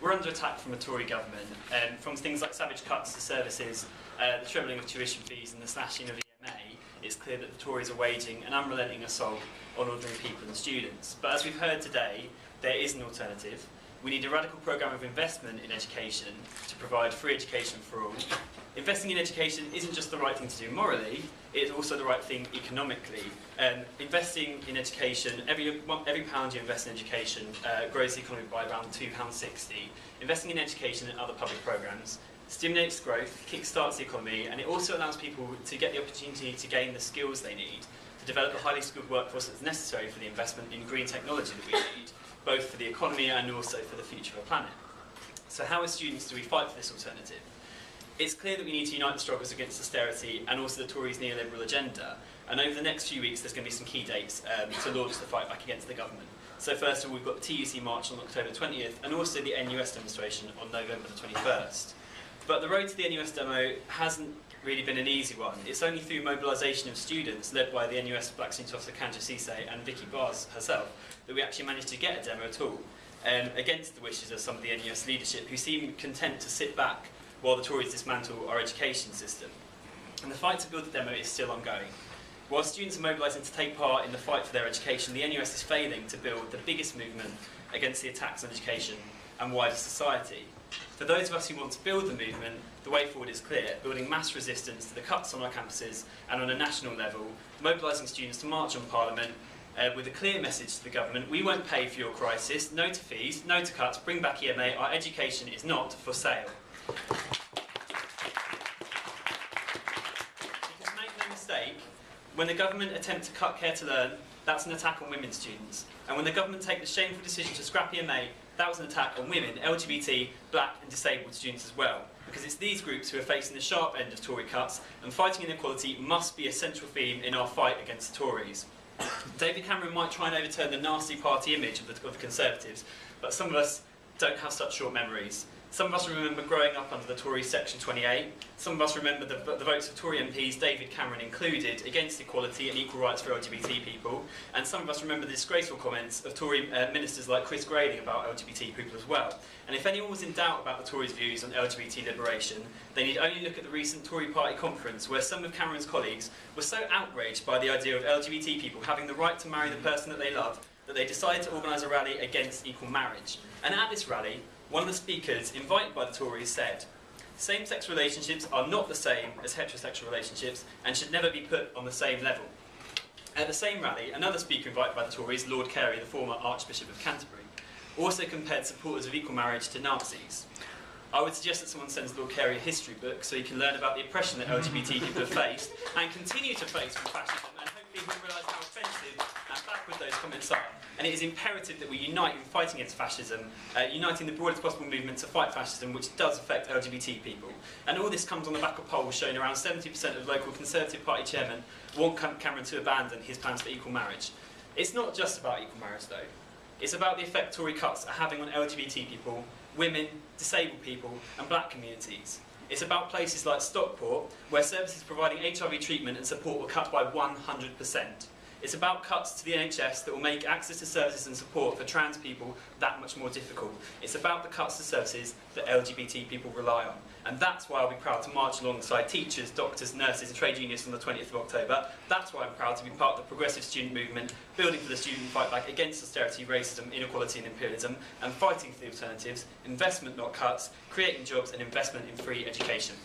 we're under attack from a Tory government, from things like savage cuts to services, the trebling of tuition fees and the slashing of EMA. It's clear that the Tories are waging an unrelenting assault on ordinary people and students. But as we've heard today, there is an alternative. We need a radical programme of investment in education to provide free education for all. Investing in education isn't just the right thing to do morally, it's also the right thing economically. Investing in education, every pound you invest in education grows the economy by around £2.60. Investing in education and other public programmes stimulates growth, kickstarts the economy, and it also allows people to get the opportunity to gain the skills they need to develop the highly skilled workforce that's necessary for the investment in green technology that we need, both for the economy and also for the future of the planet. So how as students do we fight for this alternative? It's clear that we need to unite the struggles against austerity and also the Tories' neoliberal agenda. And over the next few weeks, there's going to be some key dates to launch the fight back against the government. So first of all, we've got the TUC march on October 20th and also the NUS demonstration on November the 21st. But the road to the NUS demo hasn't really been an easy one. It's only through mobilisation of students, led by the NUS Black Student Officer Kanja Cisse and Vicky Bars herself, that we actually managed to get a demo at all, against the wishes of some of the NUS leadership, who seem content to sit back while the Tories dismantle our education system. And the fight to build the demo is still ongoing. While students are mobilising to take part in the fight for their education, the NUS is failing to build the biggest movement against the attacks on education and wider society. For those of us who want to build the movement, the way forward is clear: building mass resistance to the cuts on our campuses and on a national level, mobilising students to march on Parliament with a clear message to the government: we won't pay for your crisis, no to fees, no to cuts, bring back EMA, our education is not for sale. Because make no mistake, when the government attempt to cut Care to Learn, that's an attack on women students. And when the government take the shameful decision to scrap EMA, that was an attack on women, LGBT, black and disabled students as well. Because it's these groups who are facing the sharp end of Tory cuts, and fighting inequality must be a central theme in our fight against the Tories. David Cameron might try and overturn the nasty party image of the Conservatives, but some of us don't have such short memories. Some of us remember growing up under the Tory Section 28. Some of us remember the votes of Tory MPs, David Cameron included, against equality and equal rights for LGBT people. And some of us remember the disgraceful comments of Tory ministers like Chris Grayling about LGBT people as well. And if anyone was in doubt about the Tories' views on LGBT liberation, they need only look at the recent Tory party conference, where some of Cameron's colleagues were so outraged by the idea of LGBT people having the right to marry the person that they love that they decided to organise a rally against equal marriage. And at this rally, one of the speakers invited by the Tories said, "Same-sex relationships are not the same as heterosexual relationships and should never be put on the same level." At the same rally, another speaker invited by the Tories, Lord Carey, the former Archbishop of Canterbury, also compared supporters of equal marriage to Nazis. I would suggest that someone sends Lord Carey a history book so he can learn about the oppression that LGBT people have faced and continue to face from fascism, and hopefully he'll realise how offensive and backward those comments are. And it is imperative that we unite in fighting against fascism, uniting the broadest possible movement to fight fascism, which does affect LGBT people. And all this comes on the back of polls showing around 70% of local Conservative Party chairmen want Cameron to abandon his plans for equal marriage. It's not just about equal marriage though. It's about the effect Tory cuts are having on LGBT people, women, disabled people and black communities. It's about places like Stockport, where services providing HIV treatment and support were cut by 100%. It's about cuts to the NHS that will make access to services and support for trans people that much more difficult. It's about the cuts to services that LGBT people rely on. And that's why I'll be proud to march alongside teachers, doctors, nurses and trade unions on the 20th of October. That's why I'm proud to be part of the progressive student movement, building for the student fight back against austerity, racism, inequality and imperialism, and fighting for the alternatives, investment not cuts, creating jobs and investment in free education.